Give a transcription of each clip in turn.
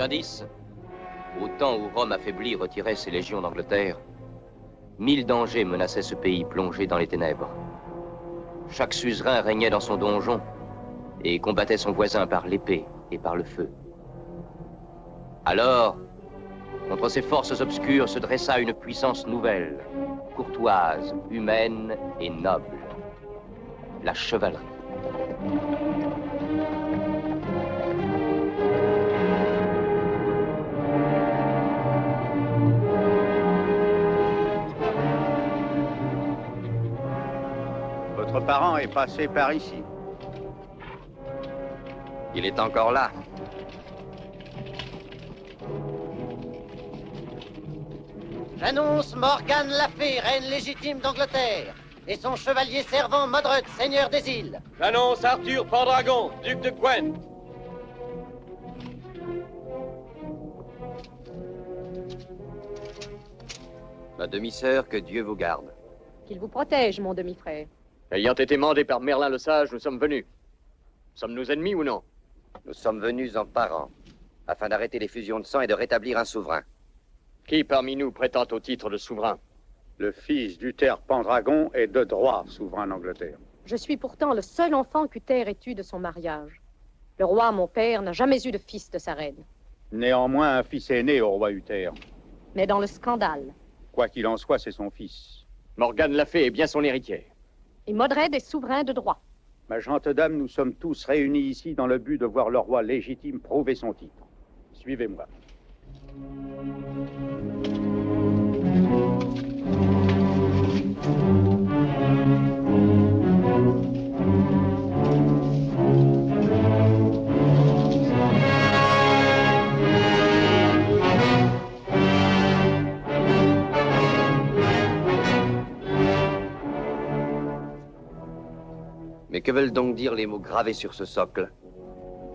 indice, au temps où Rome affaiblie retirait ses légions d'Angleterre, 1000 dangers menaçaient ce pays plongé dans les ténèbres. Chaque suzerain régnait dans son donjon et combattait son voisin par l'épée et par le feu. Alors, contre ces forces obscures se dressa une puissance nouvelle, courtoise, humaine et noble. La chevalerie. Votre parent est passé par ici. Il est encore là. J'annonce Morgane la Fée, reine légitime d'Angleterre, et son chevalier servant Modred, seigneur des îles. J'annonce Arthur Pendragon, duc de Gwent. Ma demi-sœur, que Dieu vous garde. Qu'il vous protège, mon demi-frère. Ayant été mandés par Merlin le Sage, nous sommes venus. Sommes-nous ennemis ou non? Nous sommes venus en parents, afin d'arrêter les fusions de sang et de rétablir un souverain. Qui parmi nous prétend au titre de souverain? Le fils d'Uther Pendragon est de droit souverain d'Angleterre. Je suis pourtant le seul enfant qu'Uther ait eu de son mariage. Le roi, mon père, n'a jamais eu de fils de sa reine. Néanmoins, un fils est né au roi Uther. Mais dans le scandale. Quoi qu'il en soit, c'est son fils. Morgane la Fée est bien son héritière. Et Modred est souverain de droit. Ma gente dame, nous sommes tous réunis ici dans le but de voir le roi légitime prouver son titre. Suivez-moi. Mais que veulent donc dire les mots gravés sur ce socle?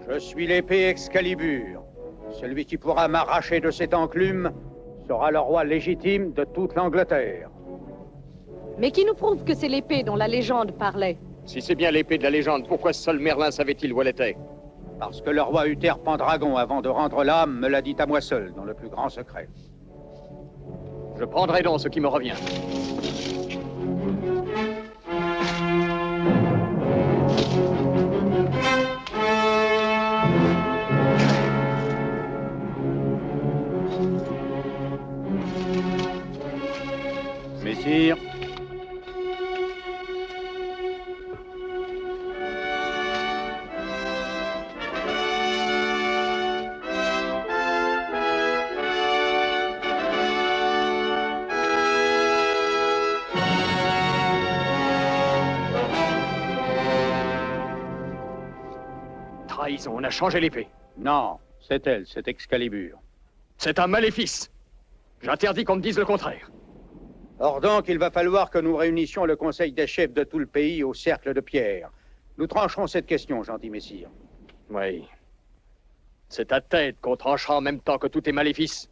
Je suis l'épée Excalibur. Celui qui pourra m'arracher de cette enclume sera le roi légitime de toute l'Angleterre. Mais qui nous prouve que c'est l'épée dont la légende parlait? Si c'est bien l'épée de la légende, pourquoi seul Merlin savait-il où elle était? Parce que le roi Uther Pendragon, avant de rendre l'âme, me l'a dit à moi seul, dans le plus grand secret. Je prendrai donc ce qui me revient. Messire. Trahison, on a changé l'épée. Non, c'est elle, c'est Excalibur. C'est un maléfice. J'interdis qu'on me dise le contraire. Or donc, il va falloir que nous réunissions le conseil des chefs de tout le pays au cercle de pierre. Nous trancherons cette question, gentil messire. Oui. C'est ta tête qu'on tranchera en même temps que tous tes maléfices.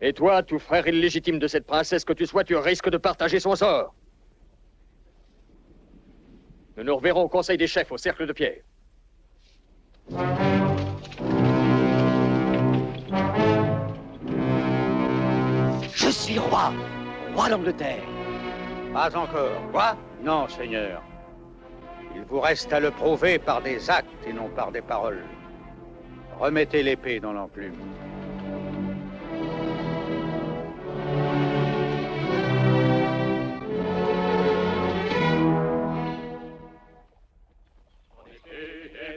Et toi, tout frère illégitime de cette princesse que tu sois, tu risques de partager son sort. Nous nous reverrons au conseil des chefs au cercle de pierre. Je suis roi, roi d'Angleterre. Pas encore. Quoi? Non, Seigneur. Il vous reste à le prouver par des actes et non par des paroles. Remettez l'épée dans l'enclume.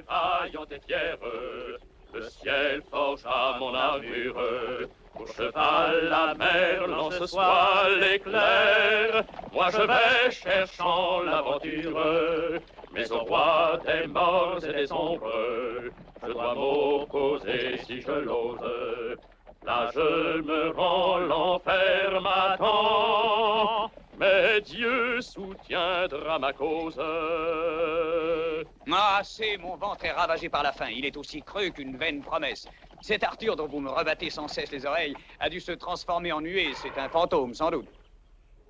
Vaillant et fier, le ciel forgea mon armure. Au cheval, la mer, lance ce soit l'éclair. Moi je vais cherchant l'aventure, mais au roi des morts et des ombres, je dois m'opposer si je l'ose. Là je me rends, l'enfer m'attend, mais Dieu soutiendra ma cause. Ah, assez, mon ventre est ravagé par la faim. Il est aussi creux qu'une vaine promesse. Cet Arthur dont vous me rebattez sans cesse les oreilles a dû se transformer en nuée. C'est un fantôme, sans doute.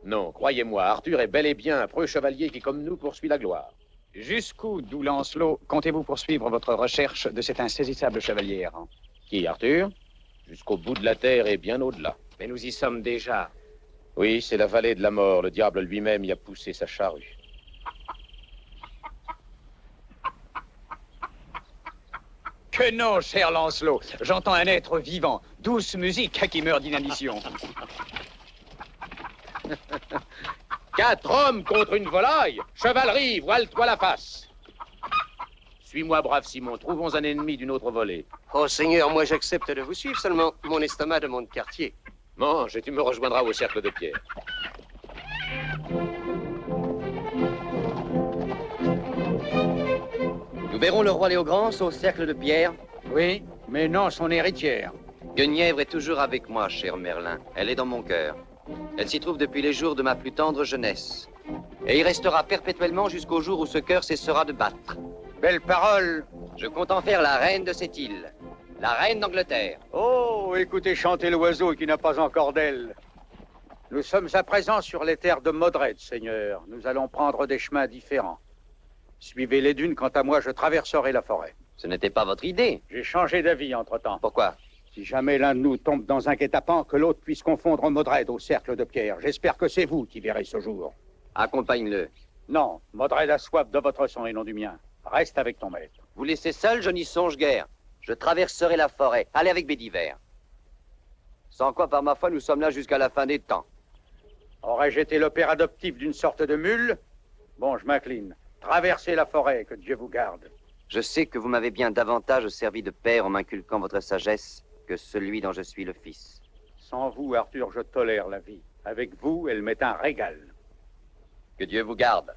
Non, croyez-moi, Arthur est bel et bien un preux chevalier qui, comme nous, poursuit la gloire. Jusqu'où, Doux Lancelot, comptez-vous poursuivre votre recherche de cet insaisissable chevalier errant? Qui, Arthur? Jusqu'au bout de la terre et bien au-delà. Mais nous y sommes déjà. Oui, c'est la vallée de la mort. Le diable lui-même y a poussé sa charrue. Que non, cher Lancelot. J'entends un être vivant. Douce musique qui meurt d'inanition. 4 hommes contre une volaille. Chevalerie, voile-toi la face. Suis-moi, brave Simon. Trouvons un ennemi d'une autre volée. Oh, Seigneur, moi j'accepte de vous suivre, seulement mon estomac demande quartier. Mange et tu me rejoindras au cercle de pierre. Nous verrons le roi Léogrance au cercle de pierre. Oui, mais non son héritière. Guenièvre est toujours avec moi, cher Merlin. Elle est dans mon cœur. Elle s'y trouve depuis les jours de ma plus tendre jeunesse. Et il restera perpétuellement jusqu'au jour où ce cœur cessera de battre. Belle parole. Je compte en faire la reine de cette île. La reine d'Angleterre. Oh, écoutez chanter l'oiseau qui n'a pas encore d'aile. Nous sommes à présent sur les terres de Modred, Seigneur. Nous allons prendre des chemins différents. Suivez les dunes, quant à moi, je traverserai la forêt. Ce n'était pas votre idée. J'ai changé d'avis entre-temps. Pourquoi? Si jamais l'un de nous tombe dans un guet-apens, que l'autre puisse confondre Modred au cercle de pierre. J'espère que c'est vous qui verrez ce jour. Accompagne-le. Non, Modred a soif de votre sang et non du mien. Reste avec ton maître. Vous laissez seul, je n'y songe guère. Je traverserai la forêt. Allez avec Bédiver. Sans quoi, par ma foi, nous sommes là jusqu'à la fin des temps. Aurais-je été le père adoptif d'une sorte de mule? Bon, je m'incline. Traversez la forêt, que Dieu vous garde. Je sais que vous m'avez bien davantage servi de père en m'inculquant votre sagesse que celui dont je suis le fils. Sans vous, Arthur, je tolère la vie. Avec vous, elle m'est un régal. Que Dieu vous garde.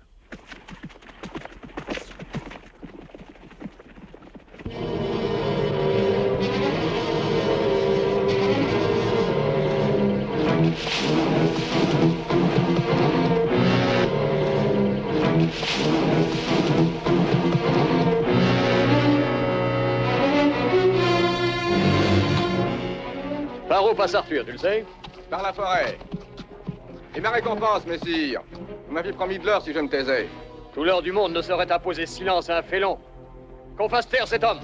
Par où passe Arthur, tu le sais? Par la forêt. Et ma récompense, messire? Vous m'aviez promis de l'or si je me taisais. Tout l'or du monde ne saurait imposer silence à un félon. Qu'on fasse taire cet homme.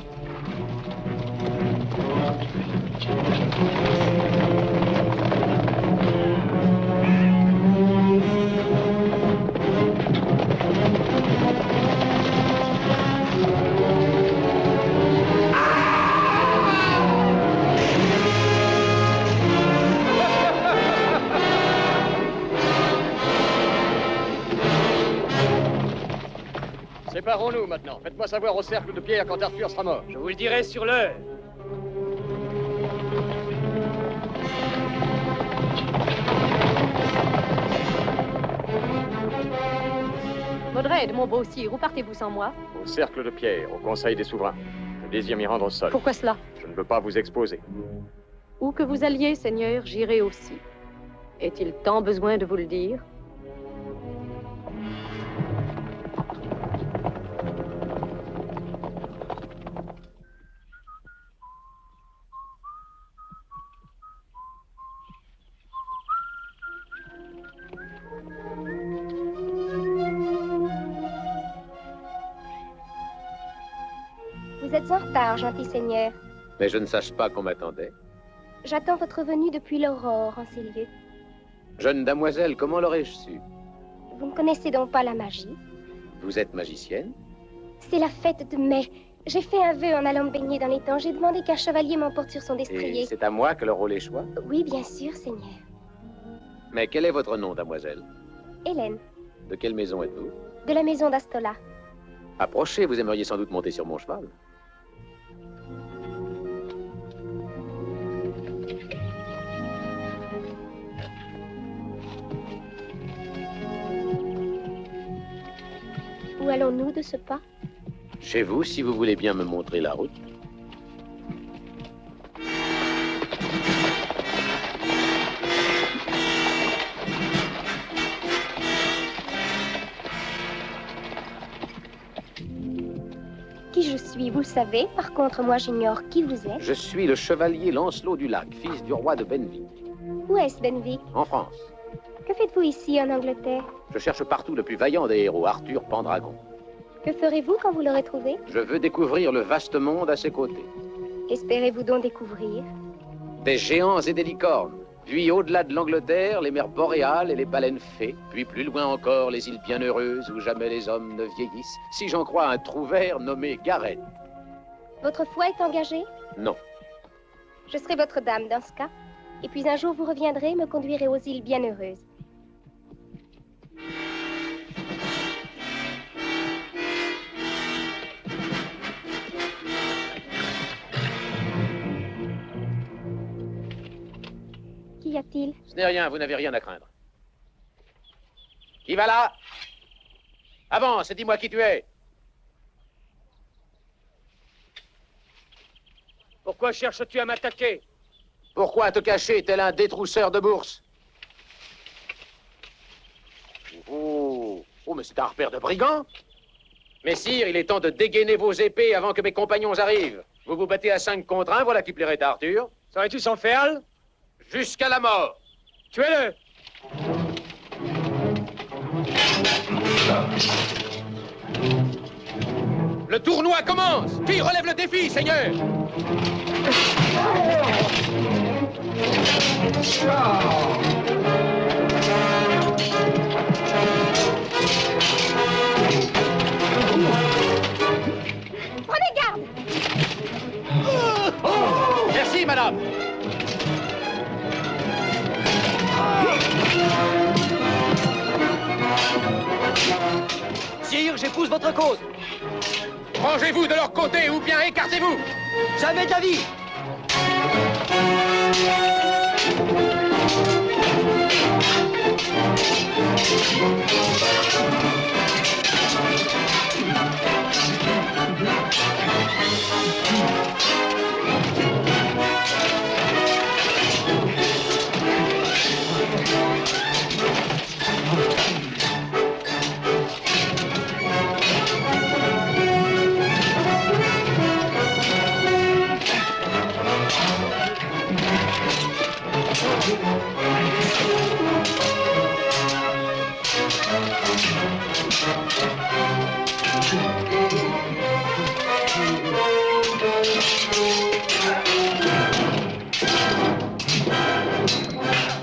Séparons-nous maintenant. Faites-moi savoir au cercle de pierre quand Arthur sera mort. Je vous le dirai sur l'heure. Modred, mon beau sire, où partez-vous sans moi? Au cercle de pierre, au conseil des souverains. Je désire m'y rendre seul. Pourquoi cela? Je ne veux pas vous exposer. Où que vous alliez, Seigneur, j'irai aussi. Est-il tant besoin de vous le dire? Vous êtes en retard, gentil seigneur. Mais je ne sache pas qu'on m'attendait. J'attends votre venue depuis l'aurore en ces lieux. Jeune damoiselle, comment l'aurais-je su? Vous ne connaissez donc pas la magie? Vous êtes magicienne? C'est la fête de mai. J'ai fait un vœu en allant me baigner dans l'étang. J'ai demandé qu'un chevalier m'emporte sur son destrier. Et c'est à moi que le rôle échoit? Oui, bien sûr, seigneur. Mais quel est votre nom, damoiselle? Hélène, De quelle maison êtes-vous? de la maison d'Astola. Approchez, vous aimeriez sans doute monter sur mon cheval. Où allons-nous de ce pas? Chez vous, si vous voulez bien me montrer la route. Qui je suis, vous le savez. Par contre, moi, j'ignore qui vous êtes. Je suis le chevalier Lancelot du Lac, fils du roi de Benwick, Où est-ce, Benwick? en France. Que faites-vous ici, en Angleterre? Je cherche partout le plus vaillant des héros, Arthur Pendragon. Que ferez-vous quand vous l'aurez trouvé? Je veux découvrir le vaste monde à ses côtés. Qu'espérez-vous donc découvrir? Des géants et des licornes. Puis au-delà de l'Angleterre, les mers boréales et les baleines fées. Puis plus loin encore, les îles bienheureuses où jamais les hommes ne vieillissent. Si j'en crois un trouvère nommé Gareth. Votre foi est engagée? Non. Je serai votre dame dans ce cas. Et puis un jour, vous reviendrez et me conduirez aux îles bienheureuses. Qu'y a-t-il? Ce n'est rien, vous n'avez rien à craindre. Qui va là? Avance et dis-moi qui tu es. Pourquoi cherches-tu à m'attaquer? Pourquoi te cacher tel un détrousseur de bourse? Oh, mais c'est un repère de brigands. Messire, il est temps de dégainer vos épées avant que mes compagnons arrivent. Vous vous battez à 5 contre 1, voilà qui plairait à Arthur. Serais-tu sans féal? Jusqu'à la mort. Tuez-le! Le tournoi commence. Qui relève le défi, Seigneur? Prenez garde! Merci, madame. Sire, j'épouse votre cause. Rangez-vous de leur côté ou bien écartez-vous. Jamais de la vie.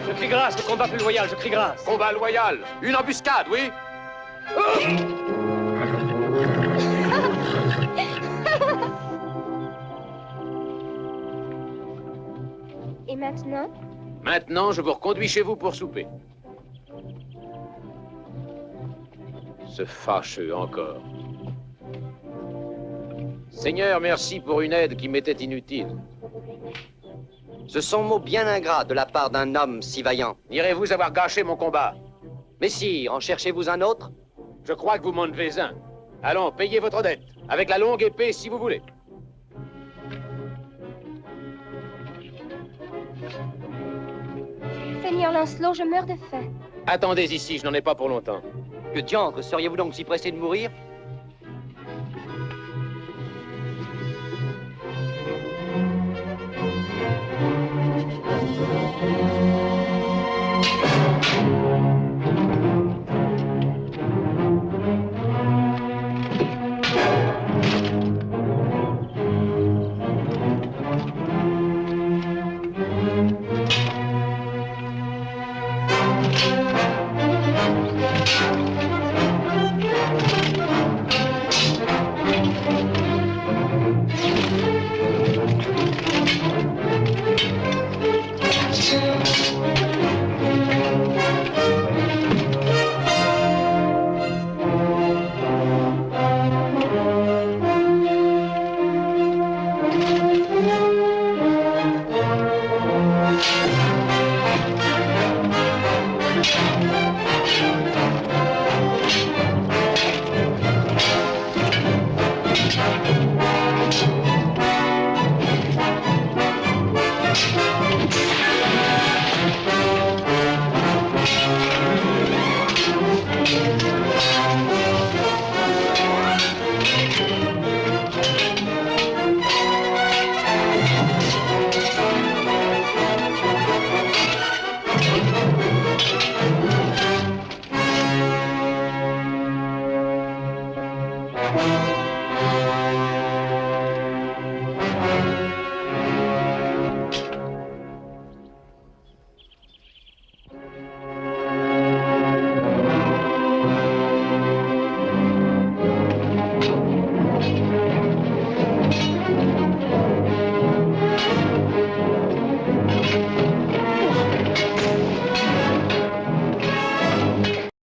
Je crie grâce, le combat plus loyal, je crie grâce. Combat loyal. Une embuscade, oui. Et maintenant? Maintenant, je vous reconduis chez vous pour souper. Ce fâcheux encore. Seigneur, merci pour une aide qui m'était inutile. Ce sont mots bien ingrats de la part d'un homme si vaillant. Irez-vous avoir gâché mon combat? Messire, en cherchez-vous un autre? Je crois que vous m'en devez un. Allons, payez votre dette. Avec la longue épée, si vous voulez. Seigneur Lancelot, je meurs de faim. Attendez ici, je n'en ai pas pour longtemps. Que diantre, seriez-vous donc si pressé de mourir?